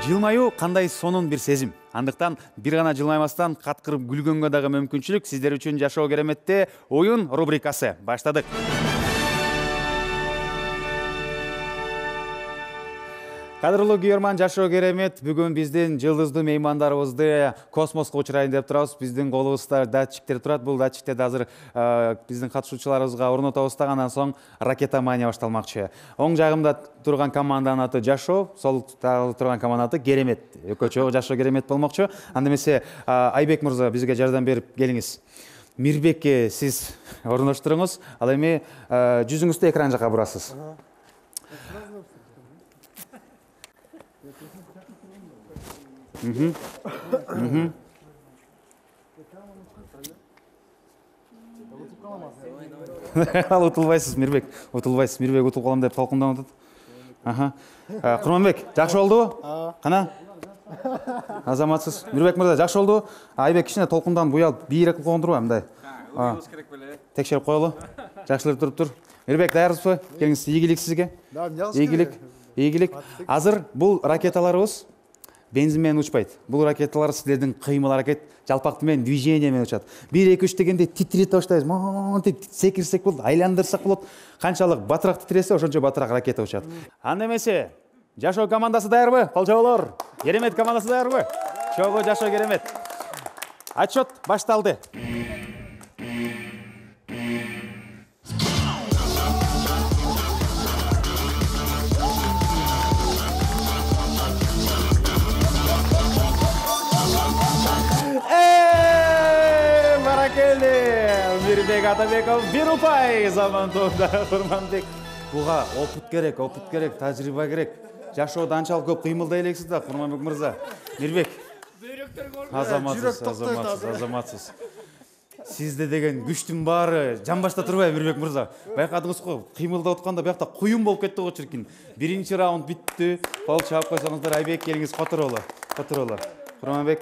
Жылмаю кандай сонун бир сезим. Андыктан бир гана жылмаймастан каткырып күлгөнгө дагы мүмкүнчүлүк. Сиздер үчүн Жашоо кереметте оюн рубрикасы. Баштадык. Кадырлуу күйөрман, Жашоо керемет. Бүгүн биздин жылдыздуу меймандарыбызды космоско учурайын деп турабыз. Биздин колубузда датчиктер турат. Бул датчиктерди азыр биздин катышуучуларыбызга орнотобуз да, андан соң ракета мания башталмакчы. Оң жагымда турган команданын аты Жашоо, сол турган команданын аты Керемет. Экөөчө Жашоо Керемет болмокчу. Анда эмесе Айбек мырза бизге жардам берип келиңиз. Мирбекке сиз орноштуруңуз. Ал эми жүзүңүздү экран жака бурасыз. Ал утулбайсыз, Мирбек. Утулбайсыз. Мирбек утулуп калам деп толкунданып атат. Курманбек, жакшы болдубу? Кана? Азаматсыз. Мирбек мырза, жакшы болдубу? Айбек кичине толкундан буялып, бийирээк кылгондурбу мындай? Уюлубуз керек беле. Текшерип коелу. Жакшылап туруптур. Мирбек, даярсызбы? Келиңиз, ийгилик сизге. Ийгилик. Азыр бул ракеталарыбыз бензин менен учпайт. Бул ракеталар силердин кыймыл аракет, жалпактуу менен движение менен учат. 1-2-3 дегенде титрете баштайбыз. Монтип секирсек болот, айландырсак болот. Канчалык батыраак титресе, ошончо батыраак ракета учат. Анда эмесе, Жашоо командасы даярбы? Кол жаболор. Керемет командасы даярбы? Чогуу Жашоо Керемет. Отчет башталды. Мирбек Атабеков 1 упай замантоонда. Курманбек, буга опыт керек, тажрыйба керек. Жашоодо анчалык көп кыймылдай элексиз да, Курманбек мырза. Мирбек, азаматсыз. Сизде деген күчтүн баары жамбашта турбайбы, Мирбек мырза? Байкадыңыз го, кыймылдап атканда буякта куюм болуп кетти го чиркин. Биринчи раунд бүттү. Кол чаап койсоңуздар, Айбек келиңиз, котороло. Курманбек,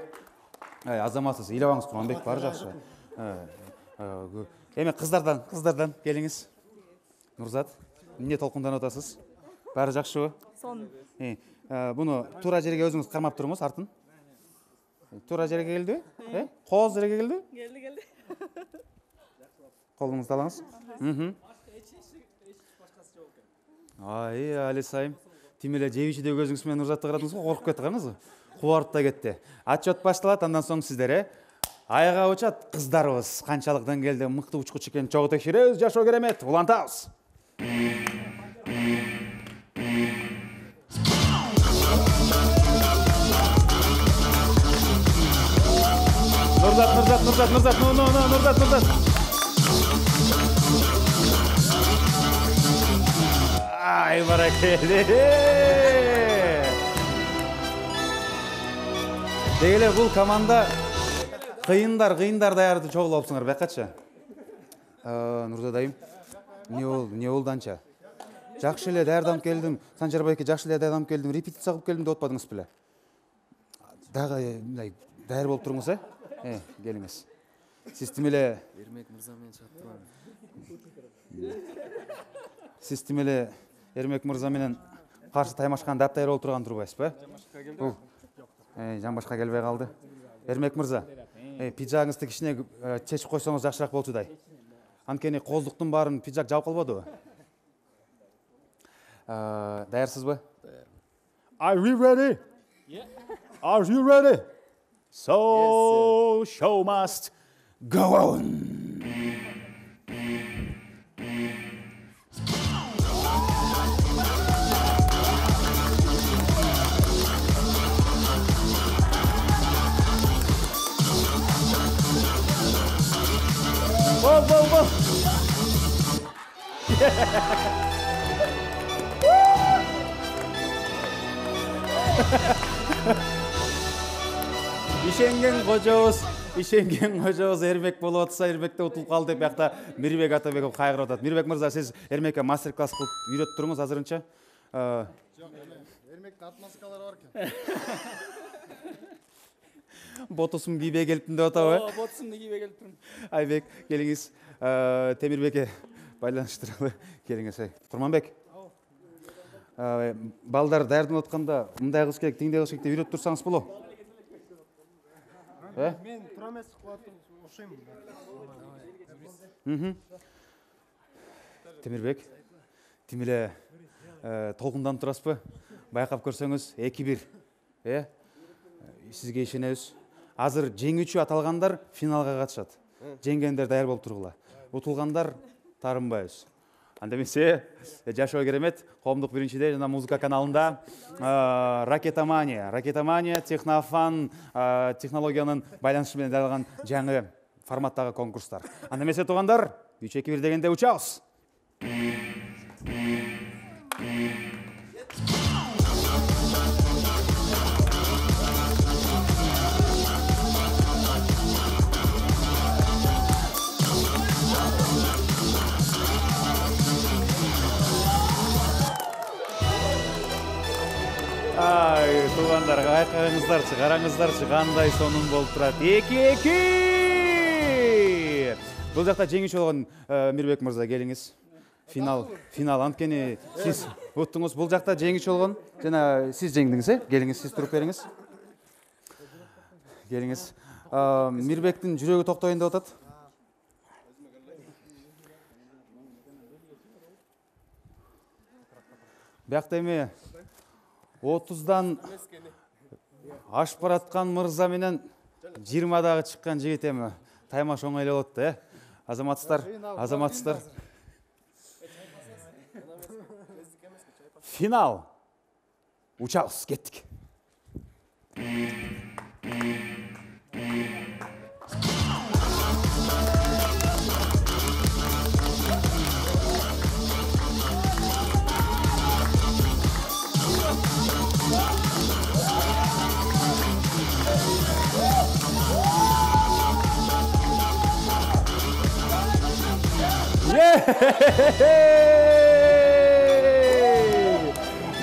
азаматсыз, ыйлабаңыз, Курманбек баары жакшы. Эми кыздардан келиңиз. Нурзат, эмне толкунданып атасыз? Баары жакшыбы? Сон. Буну туура жерге өзүңүз кармап туруңуз, артын. Туура жерге келди? Кооз жерге келди? Келди. Колуңузду алыңыз. Алисайым. Тим эле жебичиде көзүңүз менен Нурзатты карадыңыз го, коркуп кетти караңыз. Кубарып да кетти. Отчет башталат, андан соң сиздер айга учат кыздарыбыз канчалыктан келди, мыкты учкуч экенин чогуу текшеребиз. Жашоо Керемет, улантабыз. Нурзат. Ай, баракелде. Дегеле бул команда кыйындар даярды чогуу болупсуңар, байкачы. Нурзат айым, эмне болду анча? Жакшы эле даярданып келдим. Санжар байке, жакшы эле даярданып келдим. Репетиция кылып келдим деп атпадыңыз беле? Дагы мындай даяр болуп туруңуз, келиңиз. Сиз тим эле Эрмек мырза менен чаттырам. Сиз тим эле Эрмек мырза менен каршы таймашкан даптайыр болуп турган турбайсызбы? Жамбашка келбей калды. Эрмек мырза, пиджагыңызды кичине чечип койсоңуз жакшыраак болчудай. Анткени кооздуктун баарын пиджак жаап калбадыбы? Даярсызбы? Are we ready? Are you ready? So show must go on. Whoa. Ишенген кожобуз Эрмек болуп атса, Эрмекте утулуп калды деп бакта Мирбек Атабеков кайгырып атат. Мирбек мырза, сиз Эрмекке мастер-класс кылып үйрөтүп туруңуз азырынча. Жок, Эрмектин атмосфералары бар экен. Ботусум кийбей келиптин деп атабы? Ботусумду кийбей келиптирмин. Айбек, келиңиз. Темирбекке байланыштыралы. Келиңиз. Курманбек. балдар даярданып атканда мындай кылыш керек, тиңдей кылыш керек деп үйрөтүп турсаңыз болобу? Мен тура эмес кылып окшойм. Темирбек, тим эле толкунданып турасызбы? Байкап көрсөңүз 2-1. Сизге ишенебиз. Азыр жеңүүчү аталгандар финалга катышат. Жеңгендер даяр болуп тургула. Утулгандар тарынбайбыз. Анда эмесе, Жашоо Керемет коомдук биринчиде жана музыка каналында Ракетамания, Технофан технологиянын байланышы менен дайындалган жаңы форматтагы конкурстар. Анда эмесе туугандар, 3-2-1 дегенде учабыз. Туугандар, караңыздарчы, кандай сонун болуп турат. 2-2. Бул жакта жеңүүчү болгон Мирбек мырза, келиңиз. Финал анткени сиз уттуңуз. Бул жакта жеңүүчү болгон жана сиз жеңдиңиз, Келиңиз, сиз туруп бериңиз. Келиңиз. Мирбектин жүрөгү токтоюн деп атат. Биякта эми 30-дан ашып бараткан мырза менен 20-дагы чыккан жигит эми таймаш оңой эле болот да. Азаматсыздар. Финал. Учабыз, кеттик.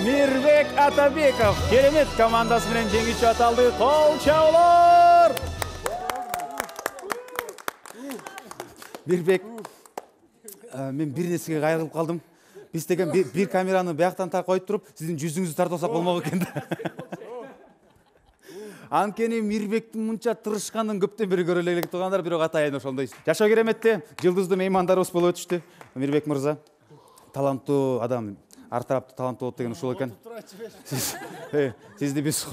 Мирбек Атабеков Керемет командасы менен жеңүүчү аталды. Кол чабуулар. Мирбек, мен бир нерсеге кайрылып калдым. Биз деген бир камераны бияктан коюп туруп, сиздин жүзүңүздү тартып алсак болмок экен да. Анткени Мирбектин мынча тырышканын көптөн бери көрө элек туугандар, бирок атайын ошондой. Жашоо Кереметте жылдыздуу меймандарыбыз болуп өтүштү. Мирбек мырза, таланттуу адам, ар тараптуу таланттуу болот деген ушул экен. Сизди биз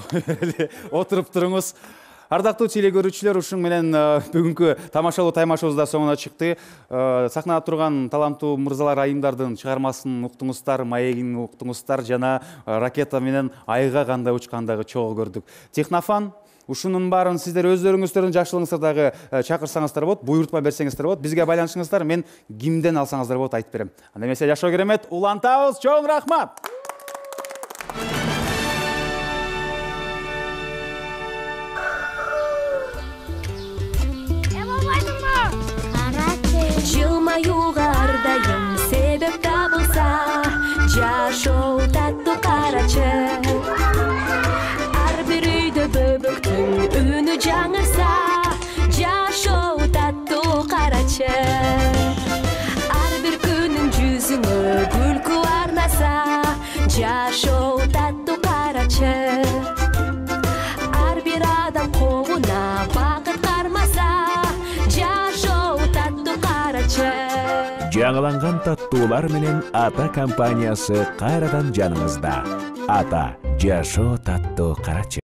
отуруп туруңуз. Ардактуу теле көрүүчүлөр, ушуң менен бүгүнкү тамашалуу таймашыбыз да соңуна чыкты. Сахнада турган таланттуу мырзалар, айымдардын чыгармасын уктуңуздар, маегин уктуңуздар жана ракета менен айга кандай учкандагы чогуу көрдүк. Технофан, ушунун баарын сиздер өздөрүңүздөрдүн жакшылыгыңыздар дагы чакырсаңыздар болот, буйрутма берсеңиздер болот. Бизге байланышыңыздар, мен кимден алсаңыздар болот айтып берем. Анда эмесе Жашоо Керемет, улантабыз, чоң рахмат. Югардайым себеп табылса, жашоо таттуу карачы. Ар бир үйдө бөбөктүн үнү жаңырса, жашоо таттуу карачы. Ар бир күнүң жүзүңө күлкү арнаса, жашоо таттуу карачы. Ар бир адам колуна бакыт кармаса, жашоо таттуу карачы. Жаңыланган таттуулар менен Ата компаниясы кайрадан жаныңызда. Ата, жашоо таттуу карачы.